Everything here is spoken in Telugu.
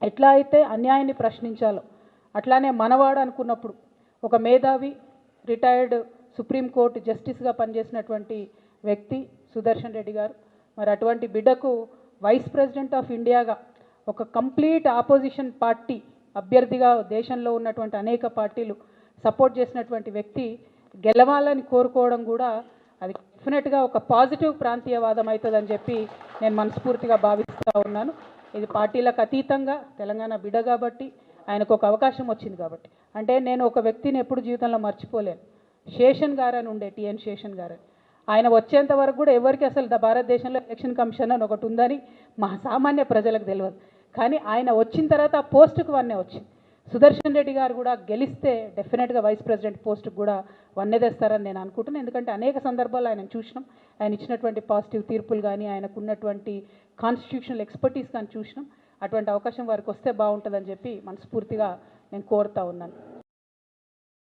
ఎట్లా అయితే అన్యాయాన్ని ప్రశ్నించాలో అట్లానే మనవాడు అనుకున్నప్పుడు ఒక మేధావి రిటైర్డ్ సుప్రీంకోర్టు జస్టిస్గా పనిచేసినటువంటి వ్యక్తి సుదర్శన్ రెడ్డి గారు, మరి అటువంటి బిడ్డకు వైస్ ప్రెసిడెంట్ ఆఫ్ ఇండియాగా ఒక కంప్లీట్ ఆపోజిషన్ పార్టీ అభ్యర్థిగా దేశంలో ఉన్నటువంటి అనేక పార్టీలు సపోర్ట్ చేసినటువంటి వ్యక్తి గెలవాలని కోరుకోవడం కూడా అది డెఫినెట్గా ఒక పాజిటివ్ ప్రాంతీయవాదం అవుతుందని చెప్పి నేను మనస్ఫూర్తిగా భావిస్తూ ఉన్నాను. ఇది పార్టీలకు అతీతంగా తెలంగాణ బిడ్డ కాబట్టి ఆయనకు ఒక అవకాశం వచ్చింది కాబట్టి. అంటే నేను ఒక వ్యక్తిని ఎప్పుడు జీవితంలో మర్చిపోలేను. శేషన్ గారు అని ఉండే, టిఎన్ శేషన్ గారు. ఆయన వచ్చేంత వరకు కూడా ఎవరికి అసలు భారతదేశంలో ఎలక్షన్ కమిషన్ అని ఒకటి ఉందని మా సామాన్య ప్రజలకు తెలియదు. కానీ ఆయన వచ్చిన తర్వాత ఆ పోస్టుకు వన్నే వచ్చింది. సుదర్శన్ రెడ్డి గారు కూడా గెలిస్తే డెఫినెట్గా వైస్ ప్రెసిడెంట్ పోస్టుకు కూడా వన్నే తెస్తారని నేను అనుకుంటున్నాను. ఎందుకంటే అనేక సందర్భాల్లో ఆయన చూసినాం, ఆయన ఇచ్చినటువంటి పాజిటివ్ తీర్పులు కానీ ఆయనకు ఉన్నటువంటి కాన్స్టిట్యూషనల్ ఎక్స్పర్టీస్ కానీ చూసినాం. అటువంటి అవకాశం వారికి వస్తే బాగుంటుందని చెప్పి మనస్ఫూర్తిగా నేను కోరుతా ఉన్నాను.